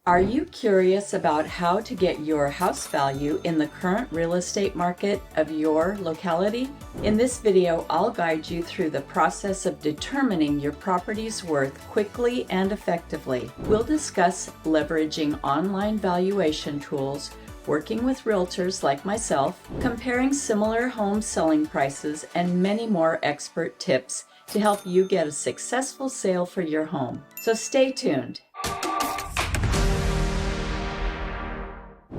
Are you curious about how to get your house value in the current real estate market of your locality? In this video, I'll guide you through the process of determining your property's worth quickly and effectively. We'll discuss leveraging online valuation tools, working with realtors like myself, comparing similar home selling prices, and many more expert tips to help you get a successful sale for your home. So stay tuned.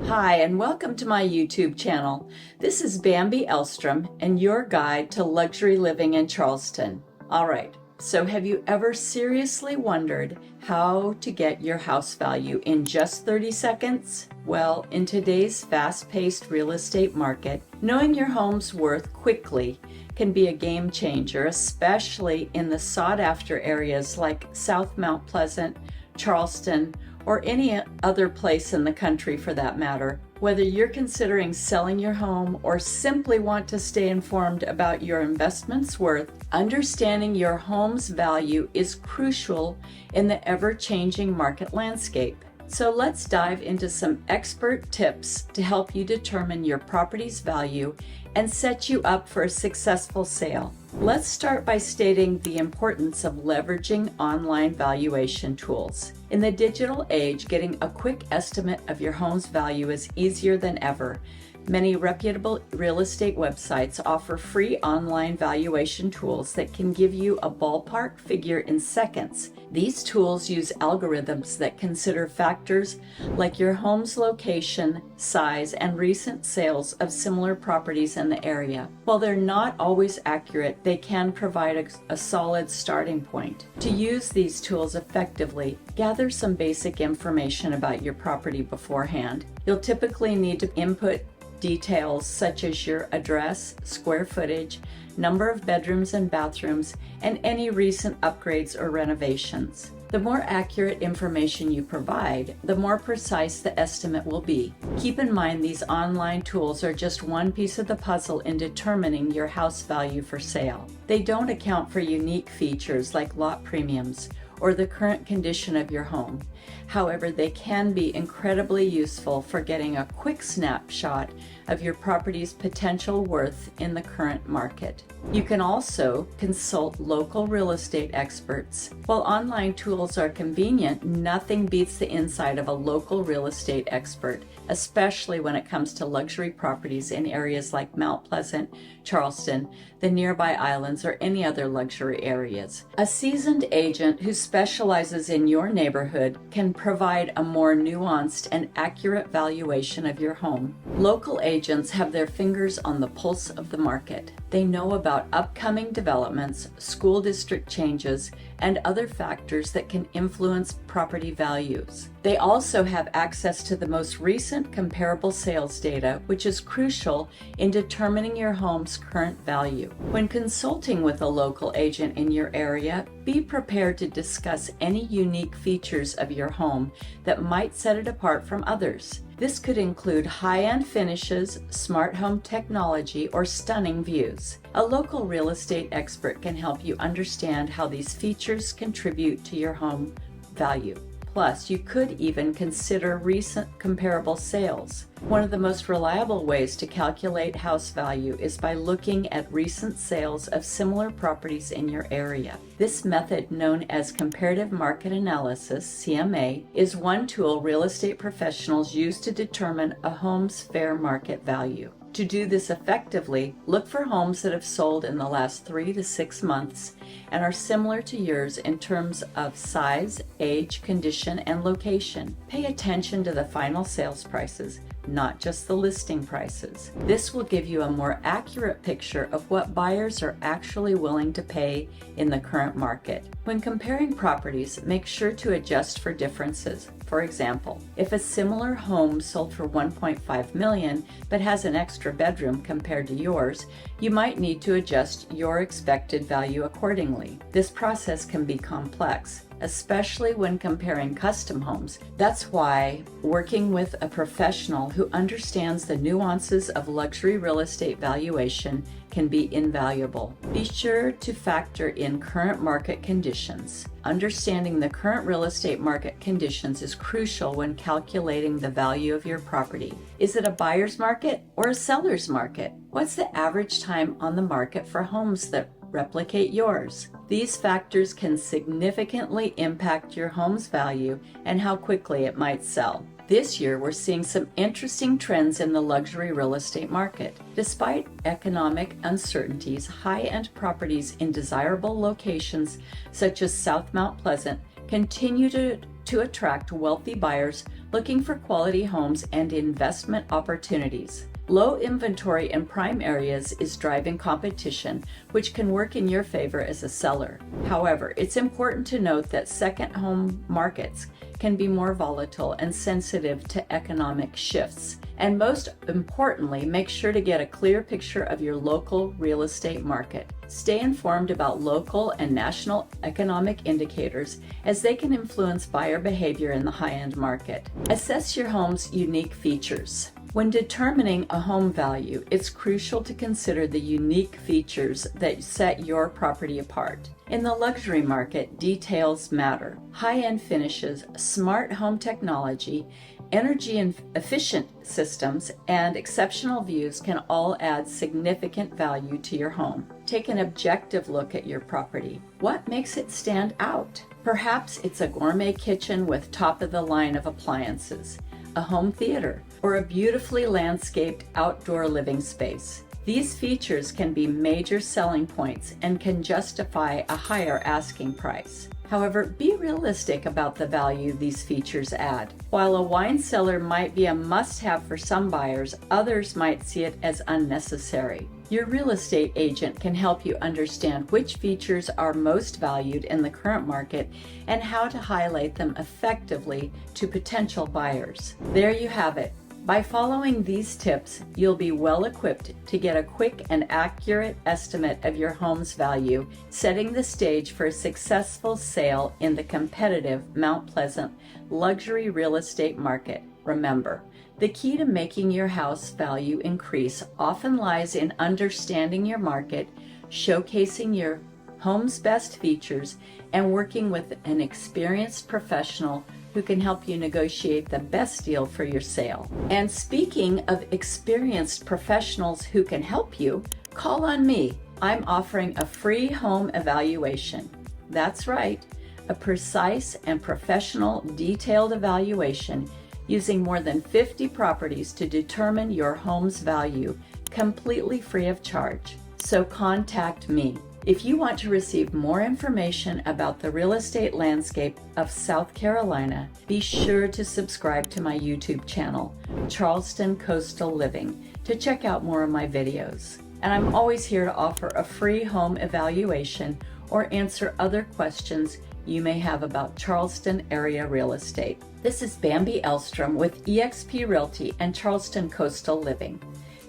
Hi, and welcome to my YouTube channel. This is Bambi and your guide to luxury living in Charleston. All right, so have you ever seriously wondered how to get your house value in just 30 seconds? Well, in today's fast-paced real estate market, knowing your home's worth quickly can be a game changer, especially in the sought-after areas like South Mount Pleasant, Charleston, or any other place in the country for that matter. Whether you're considering selling your home or simply want to stay informed about your investment's worth, understanding your home's value is crucial in the ever-changing market landscape. So let's dive into some expert tips to help you determine your property's value and set you up for a successful sale. Let's start by stating the importance of leveraging online valuation tools. In the digital age, getting a quick estimate of your home's value is easier than ever. Many reputable real estate websites offer free online valuation tools that can give you a ballpark figure in seconds. These tools use algorithms that consider factors like your home's location, size, and recent sales of similar properties in the area. While they're not always accurate, they can provide a solid starting point. To use these tools effectively, gather some basic information about your property beforehand. You'll typically need to input details such as your address, square footage, number of bedrooms and bathrooms, and any recent upgrades or renovations. The more accurate information you provide, the more precise the estimate will be. Keep in mind these online tools are just one piece of the puzzle in determining your house value for sale. They don't account for unique features like lot premiums or the current condition of your home. However, they can be incredibly useful for getting a quick snapshot of your property's potential worth in the current market. You can also consult local real estate experts. While online tools are convenient, nothing beats the insight of a local real estate expert, especially when it comes to luxury properties in areas like Mount Pleasant, Charleston, the nearby islands, or any other luxury areas. A seasoned agent who specializes in your neighborhood can provide a more nuanced and accurate valuation of your home. Local agents have their fingers on the pulse of the market. They know about upcoming developments, school district changes, and other factors that can influence property values. They also have access to the most recent comparable sales data, which is crucial in determining your home's current value. When consulting with a local agent in your area, be prepared to discuss any unique features of your home that might set it apart from others. This could include high-end finishes, smart home technology, or stunning views. A local real estate expert can help you understand how these features contribute to your home value. Plus, you could even consider recent comparable sales. One of the most reliable ways to calculate house value is by looking at recent sales of similar properties in your area. This method, known as comparative market analysis, CMA, is one tool real estate professionals use to determine a home's fair market value. To do this effectively, look for homes that have sold in the last 3 to 6 months and are similar to yours in terms of size, age, condition, and location. Pay attention to the final sales prices, not just the listing prices. This will give you a more accurate picture of what buyers are actually willing to pay in the current market. When comparing properties, make sure to adjust for differences. For example, if a similar home sold for $1.5 million but has an extra bedroom compared to yours, you might need to adjust your expected value accordingly. This process can be complex, especially when comparing custom homes. That's why working with a professional who understands the nuances of luxury real estate valuation can be invaluable. Be sure to factor in current market conditions. Understanding the current real estate market conditions is crucial when calculating the value of your property. Is it a buyer's market or a seller's market? What's the average time on the market for homes that replicate yours? These factors can significantly impact your home's value and how quickly it might sell. This year, we're seeing some interesting trends in the luxury real estate market. Despite economic uncertainties, high-end properties in desirable locations such as South Mount Pleasant continue to attract wealthy buyers looking for quality homes and investment opportunities. Low inventory in prime areas is driving competition, which can work in your favor as a seller. However, it's important to note that second home markets can be more volatile and sensitive to economic shifts. And most importantly, make sure to get a clear picture of your local real estate market. Stay informed about local and national economic indicators as they can influence buyer behavior in the high-end market. Assess your home's unique features. When determining a home value, it's crucial to consider the unique features that set your property apart. In the luxury market, details matter. High-end finishes, smart home technology, energy and efficient systems, and exceptional views can all add significant value to your home. Take an objective look at your property. What makes it stand out? Perhaps it's a gourmet kitchen with top-of-the-line of appliances, a home theater, or a beautifully landscaped outdoor living space. These features can be major selling points and can justify a higher asking price. However, be realistic about the value these features add. While a wine cellar might be a must-have for some buyers, others might see it as unnecessary. Your real estate agent can help you understand which features are most valued in the current market and how to highlight them effectively to potential buyers. There you have it. By following these tips, you'll be well equipped to get a quick and accurate estimate of your home's value, setting the stage for a successful sale in the competitive Mount Pleasant luxury real estate market. Remember, the key to making your house value increase often lies in understanding your market, showcasing your home's best features, and working with an experienced professional who can help you negotiate the best deal for your sale. And speaking of experienced professionals who can help you, call on me. I'm offering a free home evaluation. That's right, a precise and professional detailed evaluation using more than 50 properties to determine your home's value, completely free of charge. So contact me. If you want to receive more information about the real estate landscape of South Carolina, be sure to subscribe to my YouTube channel, Charleston Coastal Living, to check out more of my videos. And I'm always here to offer a free home evaluation or answer other questions you may have about Charleston area real estate. This is Bambi Elstrom with eXp Realty and Charleston Coastal Living.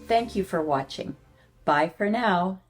Thank you for watching. Bye for now.